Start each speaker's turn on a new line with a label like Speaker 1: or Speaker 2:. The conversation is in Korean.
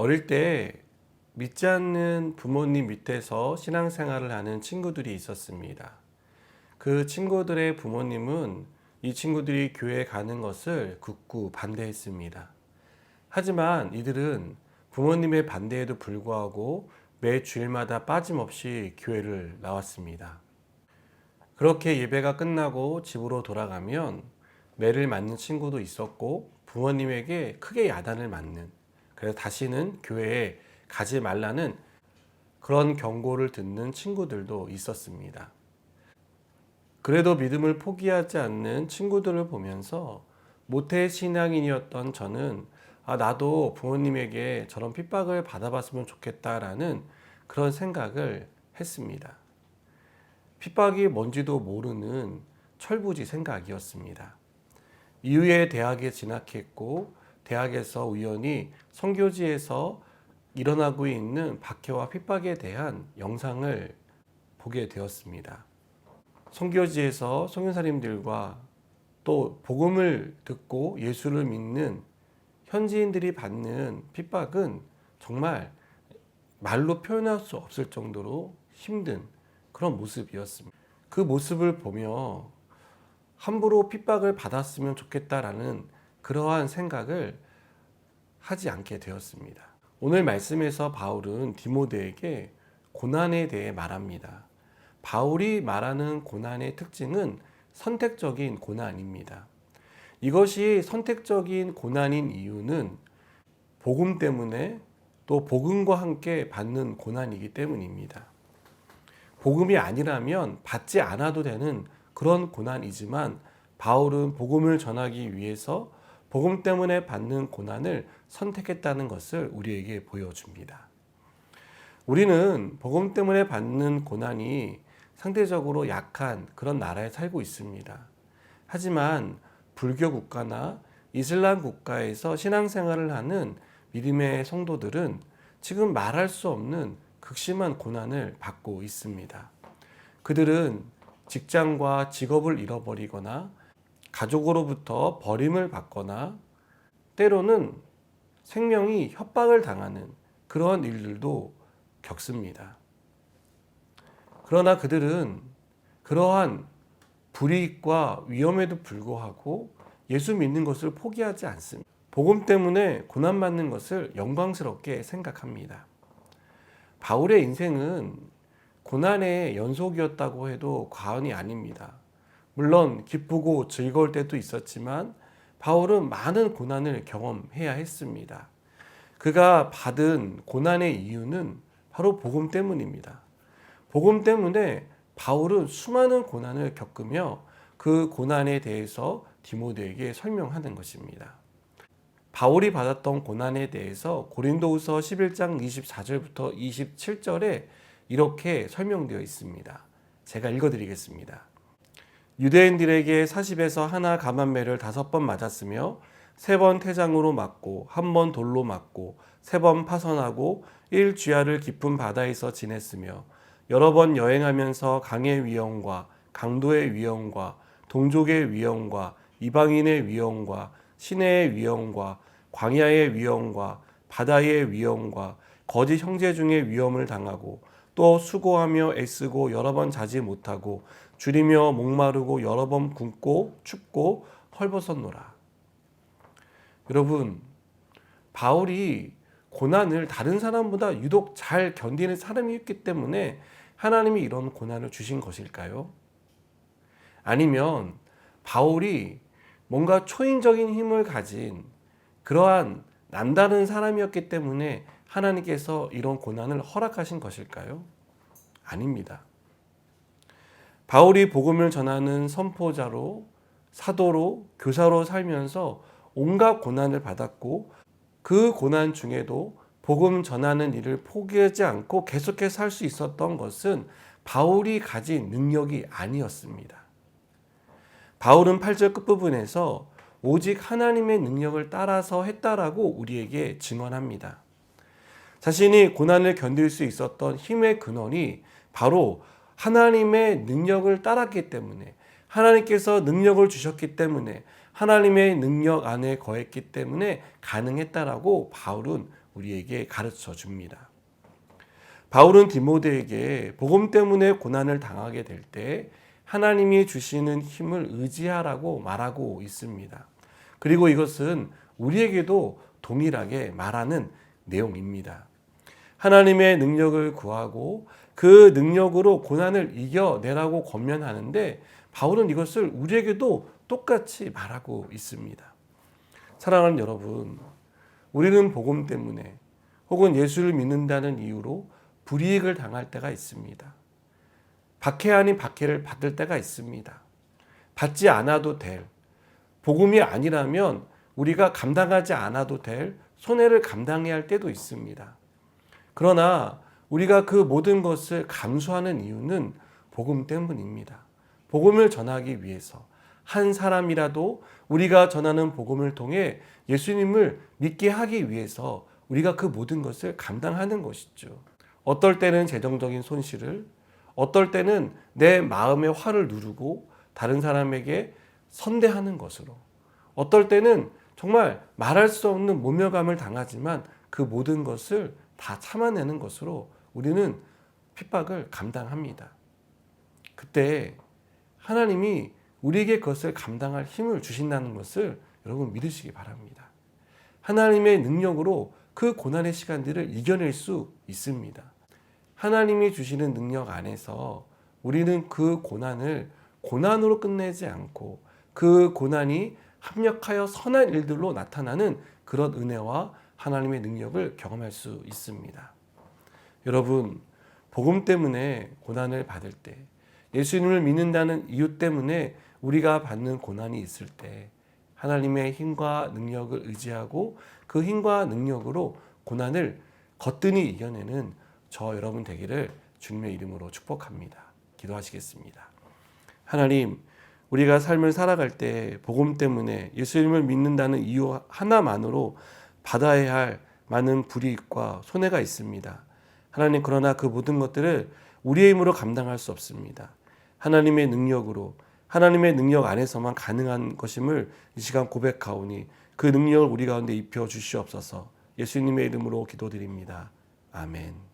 Speaker 1: 어릴 때 믿지 않는 부모님 밑에서 신앙생활을 하는 친구들이 있었습니다. 그 친구들의 부모님은 이 친구들이 교회에 가는 것을 극구 반대했습니다. 하지만 이들은 부모님의 반대에도 불구하고 매 주일마다 빠짐없이 교회를 나왔습니다. 그렇게 예배가 끝나고 집으로 돌아가면 매를 맞는 친구도 있었고 부모님에게 크게 야단을 맞는, 그래서 다시는 교회에 가지 말라는 그런 경고를 듣는 친구들도 있었습니다. 그래도 믿음을 포기하지 않는 친구들을 보면서 모태 신앙인이었던 저는 나도 부모님에게 저런 핍박을 받아봤으면 좋겠다라는 그런 생각을 했습니다. 핍박이 뭔지도 모르는 철부지 생각이었습니다. 이후에 대학에 진학했고 대학에서 우연히 선교지에서 일어나고 있는 박해와 핍박에 대한 영상을 보게 되었습니다. 선교지에서 선교사님들과 또 복음을 듣고 예수를 믿는 현지인들이 받는 핍박은 정말 말로 표현할 수 없을 정도로 힘든 그런 모습이었습니다. 그 모습을 보며 함부로 핍박을 받았으면 좋겠다라는 그러한 생각을 하지 않게 되었습니다. 오늘 말씀에서 바울은 디모데에게 고난에 대해 말합니다. 바울이 말하는 고난의 특징은 선택적인 고난입니다. 이것이 선택적인 고난인 이유는 복음 때문에, 또 복음과 함께 받는 고난이기 때문입니다. 복음이 아니라면 받지 않아도 되는 그런 고난이지만 바울은 복음을 전하기 위해서 복음 때문에 받는 고난을 선택했다는 것을 우리에게 보여줍니다. 우리는 복음 때문에 받는 고난이 상대적으로 약한 그런 나라에 살고 있습니다. 하지만 불교 국가나 이슬람 국가에서 신앙생활을 하는 믿음의 성도들은 지금 말할 수 없는 극심한 고난을 받고 있습니다. 그들은 직장과 직업을 잃어버리거나 가족으로부터 버림을 받거나 때로는 생명이 협박을 당하는 그런 일들도 겪습니다. 그러나 그들은 그러한 불이익과 위험에도 불구하고 예수 믿는 것을 포기하지 않습니다. 복음 때문에 고난받는 것을 영광스럽게 생각합니다. 바울의 인생은 고난의 연속이었다고 해도 과언이 아닙니다. 물론 기쁘고 즐거울 때도 있었지만 바울은 많은 고난을 경험해야 했습니다. 그가 받은 고난의 이유는 바로 복음 때문입니다. 복음 때문에 바울은 수많은 고난을 겪으며 그 고난에 대해서 디모데에게 설명하는 것입니다. 바울이 받았던 고난에 대해서 고린도후서 11장 24절부터 27절에 이렇게 설명되어 있습니다. 제가 읽어드리겠습니다. 유대인들에게 40에서 하나 감한매를 5번 맞았으며 3번 태장으로 맞고 1번 돌로 맞고 3번 파선하고 1주야를 깊은 바다에서 지냈으며 여러 번 여행하면서 강의 위험과 강도의 위험과 동족의 위험과 이방인의 위험과 시내의 위험과 광야의 위험과 바다의 위험과 거짓 형제 중의 위험을 당하고 또 수고하며 애쓰고 여러 번 자지 못하고 줄이며 목마르고 여러 번 굶고 춥고 헐벗었노라. 여러분, 바울이 고난을 다른 사람보다 유독 잘 견디는 사람이었기 때문에 하나님이 이런 고난을 주신 것일까요? 아니면 바울이 뭔가 초인적인 힘을 가진 그러한 남다른 사람이었기 때문에 하나님께서 이런 고난을 허락하신 것일까요? 아닙니다. 바울이 복음을 전하는 선포자로, 사도로, 교사로 살면서 온갖 고난을 받았고 그 고난 중에도 복음 전하는 일을 포기하지 않고 계속해서 살 수 있었던 것은 바울이 가진 능력이 아니었습니다. 바울은 8절 끝부분에서 오직 하나님의 능력을 따라서 했다라고 우리에게 증언합니다. 자신이 고난을 견딜 수 있었던 힘의 근원이 바로 하나님의 능력을 따랐기 때문에, 하나님께서 능력을 주셨기 때문에, 하나님의 능력 안에 거했기 때문에 가능했다라고 바울은 우리에게 가르쳐 줍니다. 바울은 디모데에게 복음 때문에 고난을 당하게 될 때 하나님이 주시는 힘을 의지하라고 말하고 있습니다. 그리고 이것은 우리에게도 동일하게 말하는 내용입니다. 하나님의 능력을 구하고 그 능력으로 고난을 이겨내라고 권면하는데 바울은 이것을 우리에게도 똑같이 말하고 있습니다. 사랑하는 여러분, 우리는 복음 때문에 혹은 예수를 믿는다는 이유로 불이익을 당할 때가 있습니다. 박해 아닌 박해를 받을 때가 있습니다. 받지 않아도 될, 복음이 아니라면 우리가 감당하지 않아도 될 손해를 감당해야 할 때도 있습니다. 그러나 우리가 그 모든 것을 감수하는 이유는 복음 때문입니다. 복음을 전하기 위해서 한 사람이라도 우리가 전하는 복음을 통해 예수님을 믿게 하기 위해서 우리가 그 모든 것을 감당하는 것이죠. 어떨 때는 재정적인 손실을, 어떨 때는 내 마음의 화를 누르고 다른 사람에게 선대하는 것으로, 어떨 때는 정말 말할 수 없는 모멸감을 당하지만 그 모든 것을 다 참아내는 것으로 우리는 핍박을 감당합니다. 그때 하나님이 우리에게 그것을 감당할 힘을 주신다는 것을 여러분 믿으시기 바랍니다. 하나님의 능력으로 그 고난의 시간들을 이겨낼 수 있습니다. 하나님이 주시는 능력 안에서 우리는 그 고난을 고난으로 끝내지 않고 그 고난이 합력하여 선한 일들로 나타나는 그런 은혜와 하나님의 능력을 경험할 수 있습니다. 여러분, 복음 때문에 고난을 받을 때, 예수님을 믿는다는 이유 때문에 우리가 받는 고난이 있을 때 하나님의 힘과 능력을 의지하고 그 힘과 능력으로 고난을 거뜬히 이겨내는 저 여러분 되기를 주님의 이름으로 축복합니다. 기도하시겠습니다. 하나님, 우리가 삶을 살아갈 때 복음 때문에 예수님을 믿는다는 이유 하나만으로 받아야 할 많은 불이익과 손해가 있습니다. 하나님, 그러나 그 모든 것들을 우리의 힘으로 감당할 수 없습니다. 하나님의 능력으로, 하나님의 능력 안에서만 가능한 것임을 이 시간 고백하오니 그 능력을 우리 가운데 입혀 주시옵소서. 예수님의 이름으로 기도드립니다. 아멘.